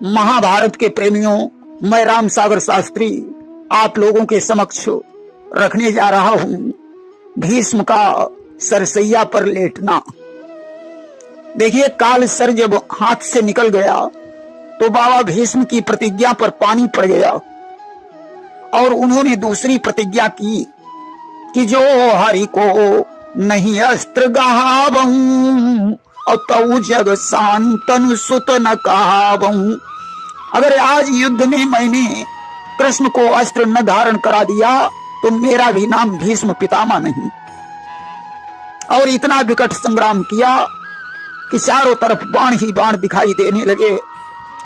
महाभारत के प्रेमियों, मैं राम सागर शास्त्री आप लोगों के समक्ष रखने जा रहा हूं भीष्म का सरसैया पर लेटना। देखिए, काल सर जब हाथ से निकल गया तो बाबा भीष्म की प्रतिज्ञा पर पानी पड़ गया और उन्होंने दूसरी प्रतिज्ञा की कि जो हरि को नहीं अस्त्र गहावहूं और जग शांतन सुत न कहावहूं। अगर आज युद्ध में मैंने कृष्ण को अस्त्र न धारण करा दिया तो मेरा भी नाम भीष्म पितामह नहीं। और इतना विकट संग्राम किया कि चारों तरफ बाण ही बाण दिखाई देने लगे।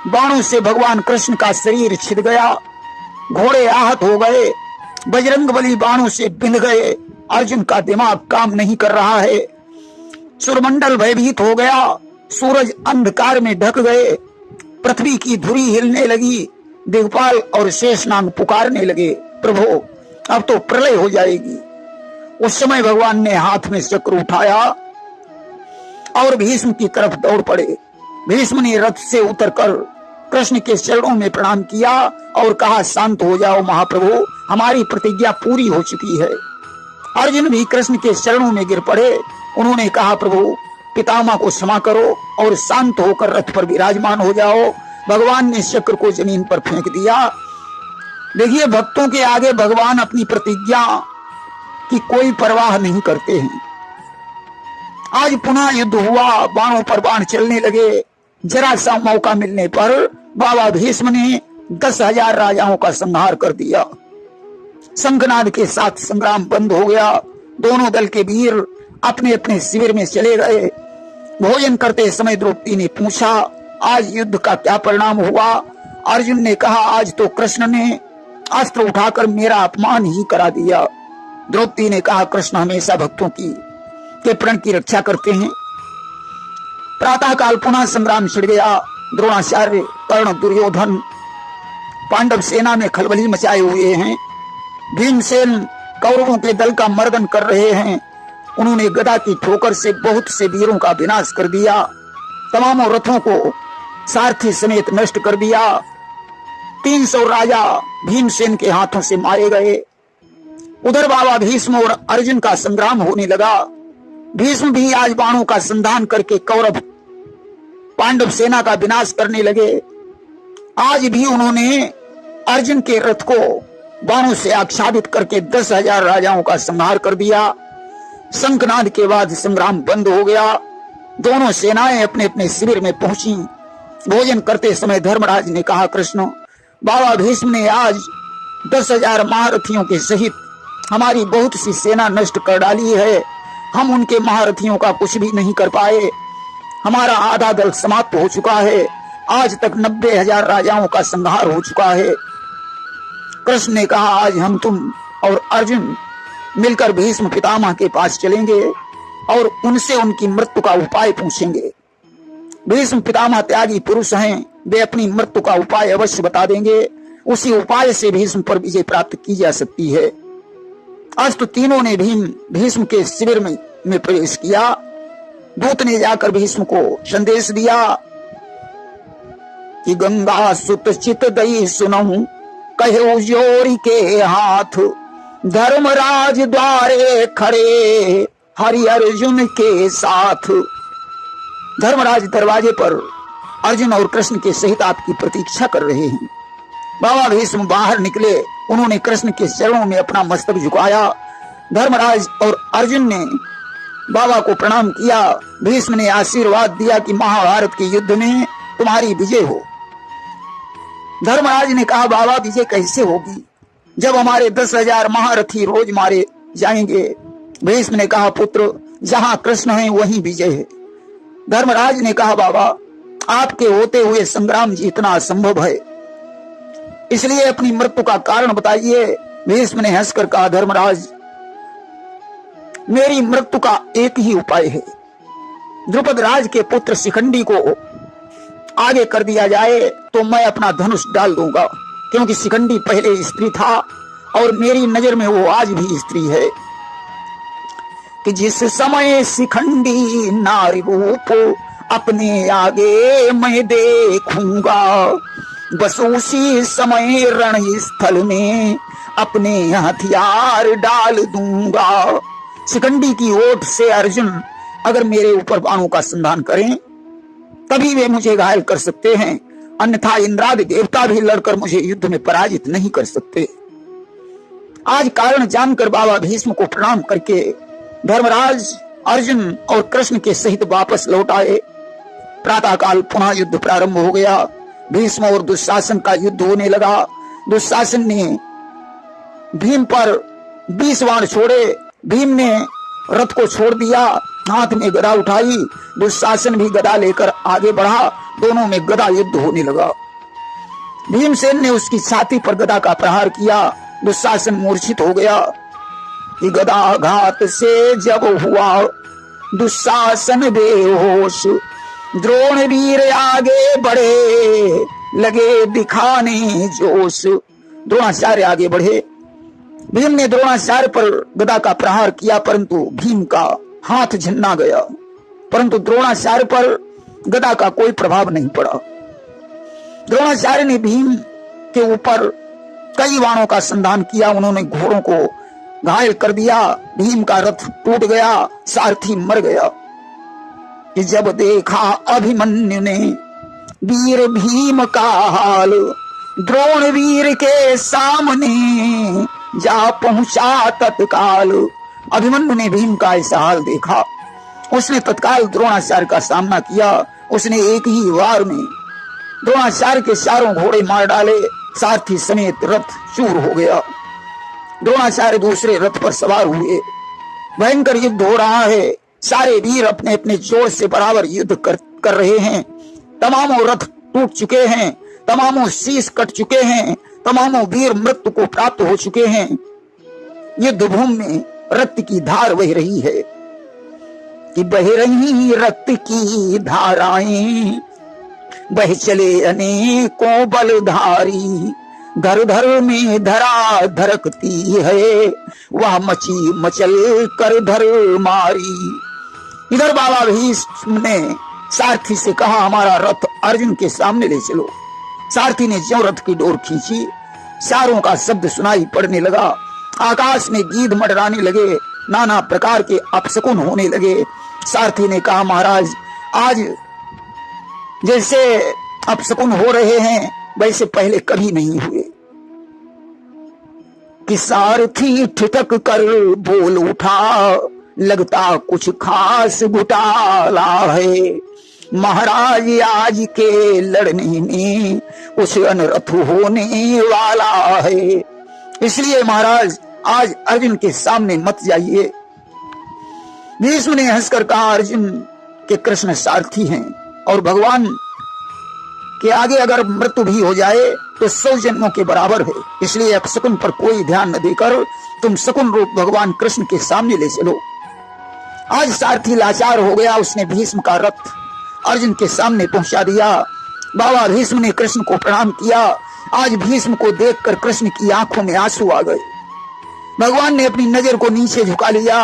बाणों से भगवान कृष्ण का शरीर छिद गया, घोड़े आहत हो गए, बजरंगबली बाणों से बिंध गए, अर्जुन का दिमाग काम नहीं कर रहा है, सूर्यमंडल भयभीत हो गया, सूरज अंधकार में ढक गए, पृथ्वी की धुरी हिलने लगी, दिग्पाल और शेषनाग पुकारने लगे, प्रभु अब तो प्रलय हो जाएगी। उस समय भगवान ने हाथ में चक्र उठाया और भीष्म की तरफ दौड़ पड़े। भीष्म ने रथ से उतरकर कृष्ण के चरणों में प्रणाम किया और कहा, शांत हो जाओ महाप्रभु, हमारी प्रतिज्ञा पूरी हो चुकी है। अर्जुन भी कृष्ण के चरणों में गिर पड़े। उन्होंने कहा, प्रभु पितामह को क्षमा करो और शांत होकर रथ पर विराजमान हो जाओ। भगवान ने चक्र को जमीन पर फेंक दिया। देखिए, भक्तों के आगे भगवान अपनी प्रतिज्ञा की कोई परवाह नहीं करते हैं। आज पुनः युद्ध हुआ, बाणों पर बाण चलने लगे। जरा सा मौका मिलने पर बाबा भीष्म ने 10,000 राजाओं का संहार कर दिया। शंखनाद के साथ संग्राम बंद हो गया। दोनों दल के वीर अपने अपने शिविर में चले गए। भोजन करते समय द्रौपदी ने पूछा, आज युद्ध का क्या परिणाम हुआ? अर्जुन ने कहा, आज तो कृष्ण ने अस्त्र उठाकर मेरा अपमान ही करा दिया। द्रौपदी ने कहा, कृष्ण हमेशा भक्तों के प्रण की रक्षा करते हैं। प्रातः काल पुनः संग्राम छिड़ गया। द्रोणाचार्य, कर्ण, दुर्योधन पांडव सेना में खलबली मचाए हुए हैं। भीमसेन कौरवों के दल का मर्दन कर रहे हैं। उन्होंने गदा की ठोकर से बहुत से वीरों का विनाश कर दिया। तमामों रथों को सारथी समेत नष्ट कर दिया। 300 राजा भीमसेन के हाथों से मारे गए। उधर बाबा भीष्म और अर्जुन का संग्राम होने लगा। भीष्म भी आज बाणों का संधान करके कौरव पांडव सेना का विनाश करने लगे। आज भी उन्होंने अर्जुन के रथ को बाणों से आच्छादित करके 10,000 राजाओं का संहार कर दिया। शंखनाद के बाद संग्राम बंद हो गया। दोनों सेनाएं अपने अपने शिविर में पहुंची। भोजन करते समय धर्मराज ने कहा, कृष्ण, बाबा भीष्म ने आज 10,000 महारथियों के सहित हमारी बहुत सी सेना नष्ट कर डाली है। हम उनके महारथियों का कुछ भी नहीं कर पाए। हमारा आधा दल समाप्त हो चुका है। आज तक 90,000 राजाओं का संहार हो चुका है। कृष्ण ने कहा, आज हम तुम और अर्जुन मिलकर भीष्म पितामह के पास चलेंगे और उनसे उनकी मृत्यु का उपाय पूछेंगे। भीष्म पितामह त्यागी पुरुष हैं, वे अपनी मृत्यु का उपाय अवश्य बता देंगे। उसी उपाय से भीष्म पर विजय प्राप्त की जा सकती है। अस्त तीनों ने भीष्म के शिविर में प्रवेश किया। दूत ने जाकर भीष्म को संदेश दिया कि गंगा सुत चित दई सुनहु कहो जोरी के हाथ, धर्मराज द्वारे खड़े हरि अर्जुन के साथ। धर्मराज दरवाजे पर अर्जुन और कृष्ण के सहित आपकी प्रतीक्षा कर रहे हैं। बाबा भीष्म बाहर निकले। उन्होंने कृष्ण के चरणों में अपना मस्तक झुकाया। धर्मराज और अर्जुन ने बाबा को प्रणाम किया। भीष्म ने आशीर्वाद दिया कि महाभारत के युद्ध में तुम्हारी विजय हो। धर्मराज ने कहा, बाबा विजय कैसे होगी जब हमारे 10,000 महारथी रोज मारे जाएंगे? भीष्म ने कहा, पुत्र, जहां कृष्ण है वहीं विजय है। धर्मराज ने कहा, बाबा आपके होते हुए संग्राम जीतना असंभव है, इसलिए अपनी मृत्यु का कारण बताइए। भीष्म ने हंसकर कहा, धर्मराज मेरी मृत्यु का एक ही उपाय है। द्रुपद राज के पुत्र शिखंडी को आगे कर दिया जाए तो मैं अपना धनुष डाल दूंगा, क्योंकि शिखंडी पहले स्त्री था और मेरी नजर में वो आज भी स्त्री है। कि जिस समय शिखंडी नारी रूप अपने आगे मैं देखूंगा, बस उसी समय रण स्थल में अपने हथियार डाल दूंगा। शिखंडी की ओट से अर्जुन अगर मेरे ऊपर बाणों का संधान करें तभी वे मुझे घायल कर सकते हैं, अन्यथा इंद्रादि देवता भी लड़कर मुझे युद्ध में पराजित नहीं कर सकते। आज कारण जानकर बाबा भीष्म को प्रणाम करके धर्मराज अर्जुन और कृष्ण के सहित वापस लौट आए। प्रातः काल पुनः युद्ध प्रारंभ हो गया। भीष्म और दुशासन का युद्ध होने लगा। दुशासन ने भीम पर 20 बाण छोड़े। भीम ने रथ को छोड़ दिया, हाथ में गदा उठाई। दुशासन भी गदा लेकर आगे बढ़ा। दोनों में गदा युद्ध होने लगा। भीमसेन ने उसकी छाती पर गदा का प्रहार किया। दुशासन मूर्छित हो गया कि गदाघात से जब हुआ दुशासन बेहोश, द्रोण वीर आगे बढ़े लगे दिखाने जोश। द्रोणाचार्य आगे बढ़े। भीम ने द्रोणाचार्य पर गदा का प्रहार किया, परंतु भीम का हाथ झन्ना गया, परंतु द्रोणाचार्य पर गदा का कोई प्रभाव नहीं पड़ा। द्रोणाचार्य ने भीम के ऊपर कई बाणों का संधान किया। उन्होंने घोड़ों को घायल कर दिया। भीम का रथ टूट गया, सारथी मर गया। कि जब देखा अभिमन्यु ने वीर भीम का हाल, द्रोण वीर के सामने जा पहुंचा तत्काल। अभिमन्यु ने भीम का ऐसा हाल देखा, उसने तत्काल द्रोणाचार्य का सामना किया। उसने एक ही वार में द्रोणाचार्य के चारों घोड़े मार डाले, सारथी समेत रथ चूर हो गया। द्रोणाचार्य दूसरे रथ पर सवार हुए। भयंकर युद्ध हो रहा है। सारे वीर अपने अपने जोर से बराबर युद्ध कर रहे हैं। तमामों रथ टूट चुके हैं, तमामों शीश कट चुके हैं, तमामों वीर मृत्यु को प्राप्त हो चुके हैं। युद्ध भूमि में रक्त की धार बह रही है कि बह रही रक्त की धाराएं, बह चले अनेकों बलधारी, धर धर में धरा धरकती है, वह मची मचल कर धर मारी। इधर बाबा भीष्म ने सारथी से कहा, हमारा रथ अर्जुन के सामने ले चलो। सारथी ने ज्यों रथ की डोर खींची, चारों का शब्द सुनाई पड़ने लगा। आकाश में गीध मडराने लगे, नाना प्रकार के अपशकुन होने लगे। सारथी ने कहा, महाराज आज जैसे अपशकुन हो रहे हैं वैसे पहले कभी नहीं हुए। कि सारथी ठिठक कर बोल उठा, लगता कुछ खास घुटाला है, महाराज आज के लड़ने में कुछ अनर्थ होने वाला है, इसलिए महाराज आज अर्जुन के सामने मत जाइए। भीष्म ने हंसकर कहा, अर्जुन के कृष्ण सारथी हैं और भगवान के आगे अगर मृत्यु भी हो जाए तो 100 जन्मों के बराबर है, इसलिए अपशकुन पर कोई ध्यान न देकर तुम शकुन रूप भगवान कृष्ण के सामने ले चलो। आज सारथी लाचार हो गया। उसने भीष्म का रथ अर्जुन के सामने पहुंचा दिया। बाबा भीष्म ने कृष्ण को प्रणाम किया। आज भीष्म को देखकर कृष्ण की आंखों में आंसू आ गए। भगवान ने अपनी नजर को नीचे झुका लिया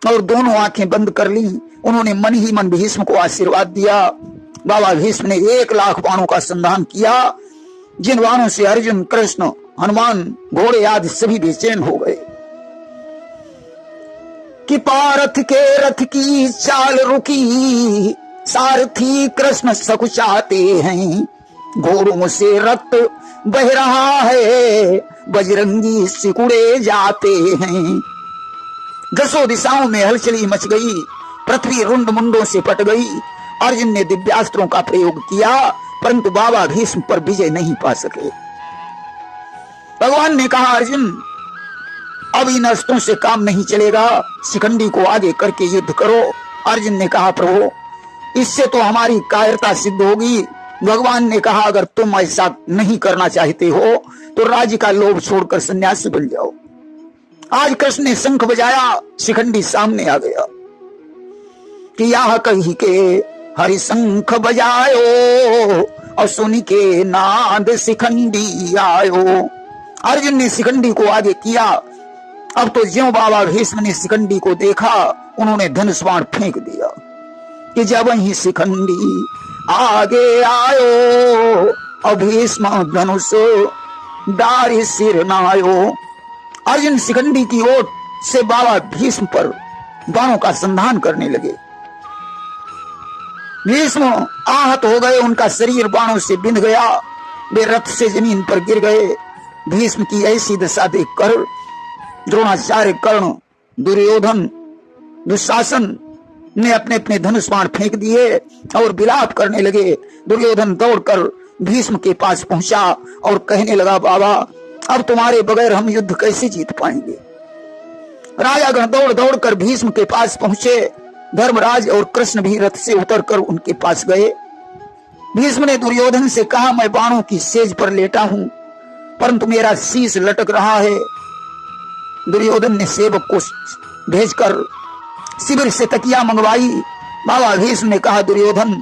और दोनों आंखें बंद कर ली। उन्होंने मन ही मन भीष्म को आशीर्वाद दिया। बाबा भीष्म ने 1 लाख बाणों का संधान किया, जिन बाणों से अर्जुन, कृष्ण, हनुमान, घोड़े आदि सभी बेचैन हो गए। कि पारथ के रथ की चाल रुकी, सारथी कृष्ण सकुचाते हैं, घोड़ों से रक्त बह रहा है, बजरंगी सिकुड़े जाते हैं। 10 दिशाओं में हलचली मच गई, पृथ्वी रुंड मुंडों से पट गई। अर्जुन ने दिव्यास्त्रों का प्रयोग किया, परंतु बाबा भीष्म पर विजय नहीं पा सके। भगवान ने कहा, अर्जुन अब इन अस्त्रों से काम नहीं चलेगा, शिखंडी को आगे करके युद्ध करो। अर्जुन ने कहा, प्रभु इससे तो हमारी कायरता सिद्ध होगी। भगवान ने कहा, अगर तुम ऐसा नहीं करना चाहते हो तो राज्य का लोभ छोड़कर सन्यासी बन जाओ। आज कृष्ण ने शंख बजाया, शिखंडी सामने आ गया। कि यह कही के हरि शंख बजायो, और सुन के नाद शिखंडी आयो। अर्जुन ने शिखंडी को आगे किया। अब तो ज्यों बाबा भीष्म ने शिखंडी को देखा, उन्होंने धनुष बाण फेंक दिया। कि जब वही शिखंडी आगे आयो और भीष्म धनुष डारी सिर नायो। अर्जुन शिखंडी की ओर से बाबा भीष्म पर बाणों का संधान करने लगे। भीष्म आहत हो गए, उनका शरीर बाणों से बिंध गया, वे रथ से जमीन पर गिर गए। भीष्म की ऐसी दशा देखकर द्रोणाचार्य, कर्ण, दुर्योधन, दुशासन ने अपने अपने धनुष बाण फेंक दिए और विलाप करने लगे। दुर्योधन दौड़कर भीष्म के पास पहुंचा और कहने लगा, बाबा अब तुम्हारे बगैर हम युद्ध कैसे जीत पाएंगे। राजागण दौड़ दौड़ कर भीष्म के पास पहुंचे। धर्मराज और कृष्ण भी रथ से उतरकर उनके पास गए। भीष्म ने दुर्योधन से कहा, मैं बाणों की सेज पर लेटा हूं, परंतु मेरा शीश लटक रहा है। दुर्योधन ने सेवक को भेजकर शिविर से तकिया मंगवाई। बाबा भीष्म ने कहा, दुर्योधन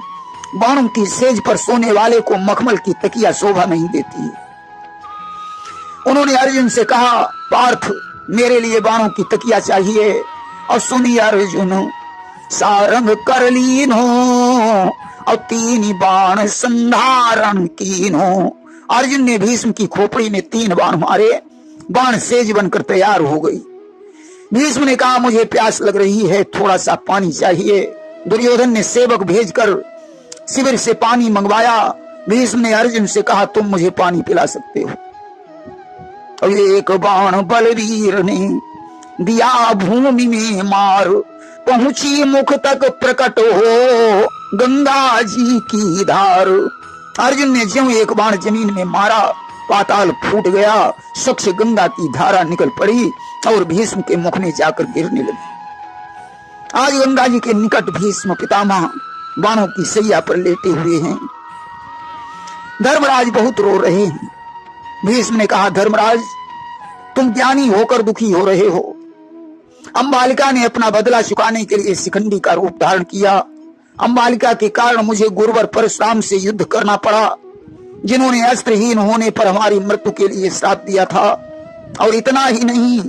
बाणों की सेज पर सोने वाले को मखमल की तकिया शोभा नहीं देती। उन्होंने अर्जुन से कहा, पार्थ मेरे लिए बाणों की तकिया चाहिए। और सुनिए अर्जुन, सारंग कर लीनो और 3 बाण संधारण कीनो। अर्जुन ने भीष्म की खोपड़ी में 3 बाण मारे, बाण सेज बनकर तैयार हो गई। भीष्म ने कहा, मुझे प्यास लग रही है, थोड़ा सा पानी चाहिए। दुर्योधन ने सेवक भेजकर शिविर से पानी मंगवाया। भीष्म ने अर्जुन से कहा, तुम मुझे पानी पिला सकते हो। और एक बाण बलवीर ने दिया भूमि में मार, पहुंची मुख तक प्रकट हो गंगा जी की धार। अर्जुन ने ज्यों एक बाण जमीन में मारा, पाताल फूट गया, स्वच्छ गंगा की धारा निकल पड़ी और भीष्म के मुख में जाकर गिरने लगी। आज गंगा जी के निकट भीष्म पितामह बाणों की सैया पर लेटे हुए हैं। धर्मराज बहुत रो रहे हैं। भीष्म ने कहा, धर्मराज तुम ज्ञानी होकर दुखी हो रहे हो। अंबालिका ने अपना बदला चुकाने के लिए शिखंडी का रूप धारण किया। अंबालिका के कारण मुझे गुरुवर परशुराम से युद्ध करना पड़ा, जिन्होंने अस्त्रहीन होने पर हमारी मृत्यु के लिए श्राप दिया था। और इतना ही नहीं,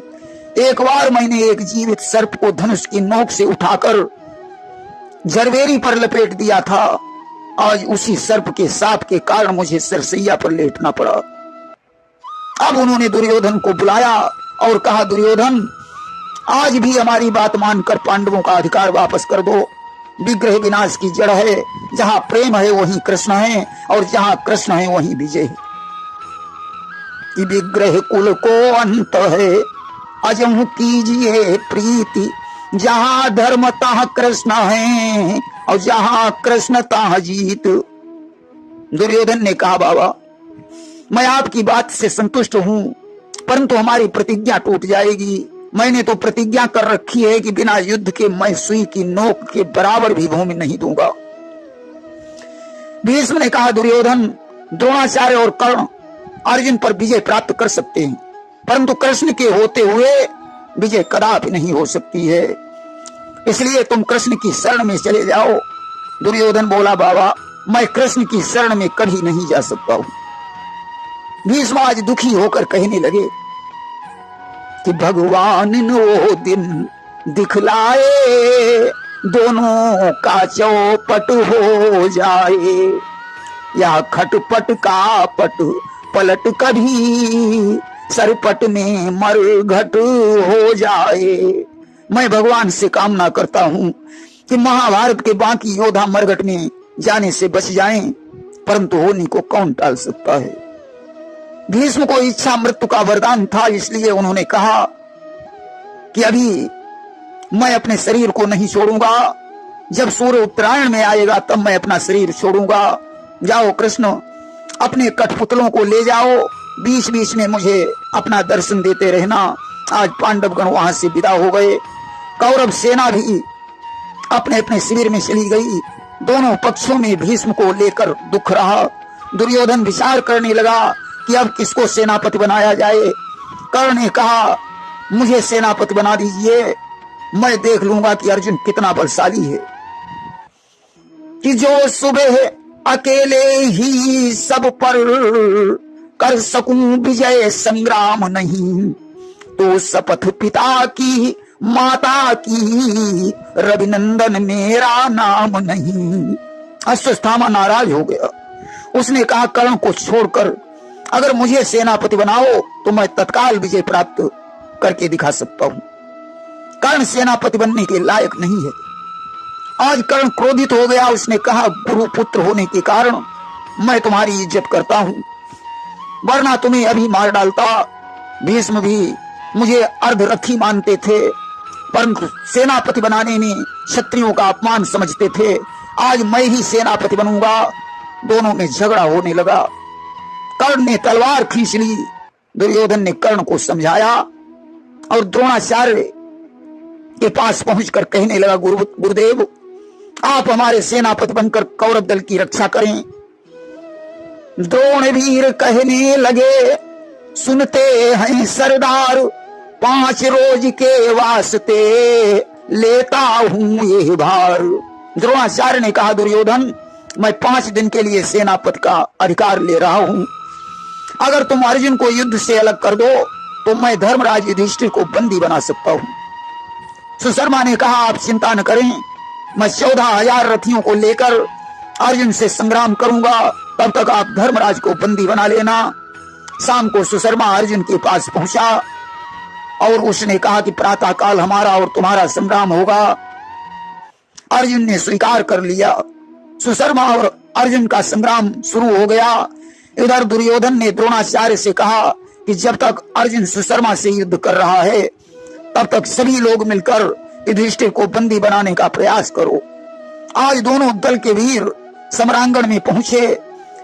एक बार मैंने एक जीवित सर्प को धनुष की नोक से उठाकर जरवेरी पर लपेट दिया था। आज उसी सर्प के साप के कारण मुझे सरसैया पर लेटना पड़ा। अब उन्होंने दुर्योधन को बुलाया और कहा, दुर्योधन आज भी हमारी बात मानकर पांडवों का अधिकार वापस कर दो। विग्रह विनाश की जड़ है, जहां प्रेम है वहीं कृष्ण है, और जहां कृष्ण है वहीं विजय है। विग्रह कुल को अंत है, अजहु कीजिए प्रीति। जहां धर्म तहां कृष्ण है, और जहां कृष्ण तहां जीत। दुर्योधन ने कहा, बाबा मैं आपकी बात से संतुष्ट हूं, परंतु हमारी प्रतिज्ञा टूट जाएगी। मैंने तो प्रतिज्ञा कर रखी है कि बिना युद्ध के मैं सुई की नोक के बराबर भी भूमि नहीं दूंगा। भीष्म ने कहा, दुर्योधन द्रोणाचार्य और कर्ण अर्जुन पर विजय प्राप्त कर सकते हैं, परंतु कृष्ण के होते हुए विजय कदापि नहीं हो सकती है, इसलिए तुम कृष्ण की शरण में चले जाओ। दुर्योधन बोला, बाबा मैं कृष्ण की शरण में कभी नहीं जा सकता हूं। भीष्म आज दुखी होकर कहने लगे कि भगवान ने वो दिन दिखलाए, दोनों का चौपट हो जाए। या खटपट का पट पलट कभी, सरपट में मरघट हो जाए। मैं भगवान से कामना करता हूं कि महाभारत के बाकी योद्धा मरघट में जाने से बच जाएं, परंतु होनी को कौन टाल सकता है। भीष्म को इच्छा मृत्यु का वरदान था, इसलिए उन्होंने कहा कि अभी मैं अपने शरीर को नहीं छोड़ूंगा, जब सूर्य उत्तरायण में आएगा तब मैं अपना शरीर छोड़ूंगा। जाओ कृष्ण, अपने कठपुतलों को ले जाओ, बीच बीच में मुझे अपना दर्शन देते रहना। आज पांडवगण वहां से विदा हो गए। कौरव सेना भी अपने अपने शिविर में चली गई। दोनों पक्षों में भीष्म को लेकर दुख रहा। दुर्योधन विचार करने लगा कि अब किसको सेनापति बनाया जाए। कर्ण ने कहा, मुझे सेनापति बना दीजिए, मैं देख लूंगा कि अर्जुन कितना बलशाली है, कि जो सुबह अकेले ही सब पर कर सकूं विजय संग्राम नहीं। तो शपथ पिता की माता की रविनंदन मेरा नाम नहीं। अश्वत्थामा नाराज हो गया। उसने कहा कर्ण को छोड़कर अगर मुझे सेनापति बनाओ तो मैं तत्काल विजय प्राप्त करके दिखा सकता हूं। कर्ण सेनापति बनने के लायक नहीं है। आज कर्ण क्रोधित हो गया। उसने कहा गुरु पुत्र होने के कारण मैं तुम्हारी इज्जत करता हूं, वरना तुम्हें अभी मार डालता। भीष्म भी मुझे अर्धरथी मानते थे, परंतु सेनापति बनाने में क्षत्रियों का अपमान समझते थे। आज मैं ही सेनापति बनूंगा। दोनों में झगड़ा होने लगा। कर्ण ने तलवार खींच ली। दुर्योधन ने कर्ण को समझाया और द्रोणाचार्य के पास पहुंचकर कहने लगा गुरुदेव आप हमारे सेनापति बनकर कौरव दल की रक्षा करें। द्रोण वीर कहने लगे सुनते हैं सरदार, 5 रोज के वास्ते लेता हूं ये भार। द्रोणाचार्य ने कहा दुर्योधन मैं 5 दिन के लिए सेनापति का अधिकार ले रहा हूं। अगर तुम अर्जुन को युद्ध से अलग कर दो तो मैं धर्मराज युधिष्ठिर को बंदी बना सकता हूं। सुशर्मा ने कहा आप चिंता न करें, मैं 14,000 रथियों को लेकर अर्जुन से संग्राम करूंगा, तब तक आप धर्मराज को बंदी बना लेना। शाम को सुशर्मा अर्जुन के पास पहुंचा और उसने कहा कि प्रातः काल हमारा और तुम्हारा संग्राम होगा। अर्जुन ने स्वीकार कर लिया। सुशर्मा और अर्जुन का संग्राम शुरू हो गया। इधर दुर्योधन ने द्रोणाचार्य से कहा कि जब तक अर्जुन सुशर्मा से युद्ध कर रहा है तब तक सभी लोग मिलकर युधिष्ठिर को बंदी बनाने का प्रयास करो। आज दोनों दल के वीर समरांगण में पहुंचे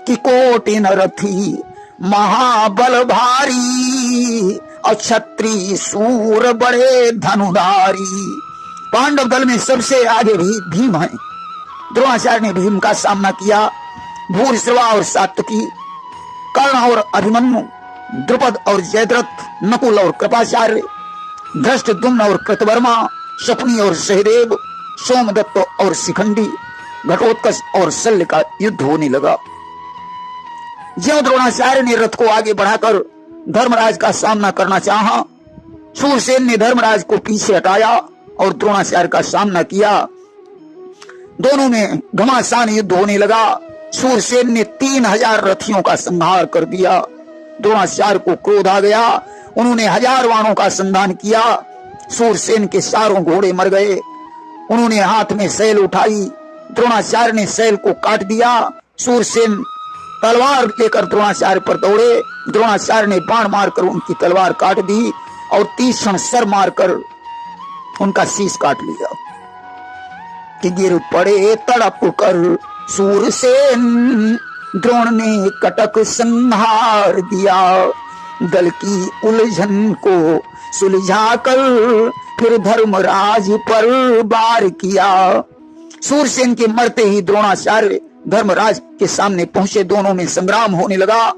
कि कोटि रथी महाबल भारी और क्षत्रिय सूर बड़े धनुधारी। पांडव दल में सबसे आगे भी भीम है। द्रोणाचार्य ने भीम का सामना किया। भूरिश्रवा और सात्यकी, कर्ण और अभिमन्यु, द्रुपद और जयद्रथ, नकुल और कृपाचार्य, धृष्टद्युम्न और कृतवर्मा, शकुनी और सहदेव, सोमदत्त और शिखंडी, घटोत्कच और शल्य का युद्ध होने लगा। ज्यों द्रोणाचार्य ने रथ को आगे बढ़ाकर धर्मराज का सामना करना चाहा, शूरसेन ने धर्मराज को पीछे हटाया और द्रोणाचार्य का सामना किया। दोनों में घमासान युद्ध होने लगा। शूरसेन ने 3,000 रथियों का संहार कर दिया। द्रोणाचार्य को क्रोध आ गया। उन्होंने 1000 बाणों का संधान किया। शूरसेन के चारों घोड़े मर गए। उन्होंने हाथ में शैल उठाई। द्रोणाचार्य ने शैल को काट दिया। शूरसेन तलवार लेकर द्रोणाचार्य पर दौड़े। द्रोणाचार्य ने बाण मारकर उनकी तलवार काट दी और तीक्ष्ण सर मारकर उनका शीश काट लिया कि गिर पड़े तड़प कर शूरसेन, द्रोण ने कटक संहार दिया। दल की उलझन को सुलझाकर फिर धर्मराज पर वार किया। शूरसेन के मरते ही द्रोणाचार्य धर्मराज के सामने पहुंचे। दोनों में संग्राम होने लगा।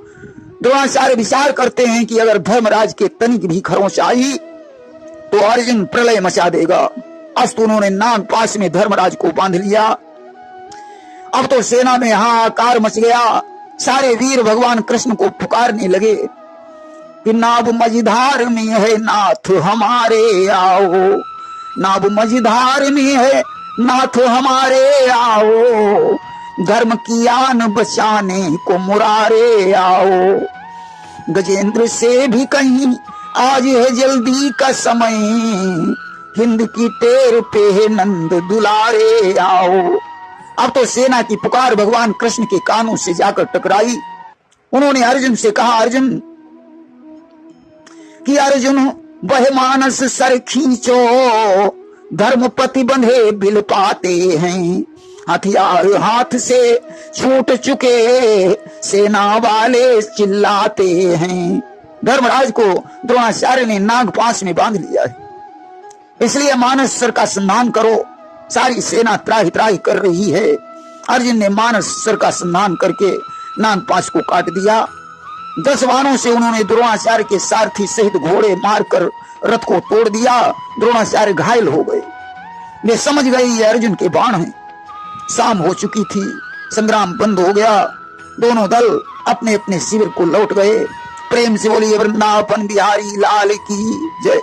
द्रोणाचार्य विचार करते हैं कि अगर धर्मराज के तनिक भी खरोंच आई तो अर्जुन प्रलय मचा देगा। अस्तु उन्होंने नाग पास में धर्मराज को बांध लिया। अब तो सेना में हाहाकार मच गया। सारे वीर भगवान कृष्ण को पुकारने लगे कि नाभ मझधार में है नाथ हमारे आओ, नाभ मझधार में है नाथ हमारे आओ, धर्म की आन बचाने को मुरारे आओ। गजेंद्र से भी कहीं आज है जल्दी का समय, हिंद की टेर पे नंद दुलारे आओ। अब तो सेना की पुकार भगवान कृष्ण के कानों से जाकर टकराई। उन्होंने अर्जुन से कहा अर्जुन कि अर्जुन वह मानस सर खींचो, धर्मपति बंधे बिल पाते हैं, हथियार हाथ से छूट चुके सेना वाले चिल्लाते हैं। धर्मराज को द्रोणाचार्य ने नागपाश में बांध लिया है, इसलिए मानस सर का संधान करो। सारी सेना त्राही त्राही कर रही है। अर्जुन ने मानस सर का संधान करके नागपाश को काट दिया। 10 बाणों से उन्होंने द्रोणाचार्य के सारथी सहित घोड़े मारकर रथ को तोड़ दिया। द्रोणाचार्य घायल हो गए। वे समझ गए ये अर्जुन के बाण हैं। शाम हो चुकी थी। संग्राम बंद हो गया। दोनों दल अपने अपने शिविर को लौट गए। प्रेम से बोलिए वृंदावन बिहारी लाल की जय।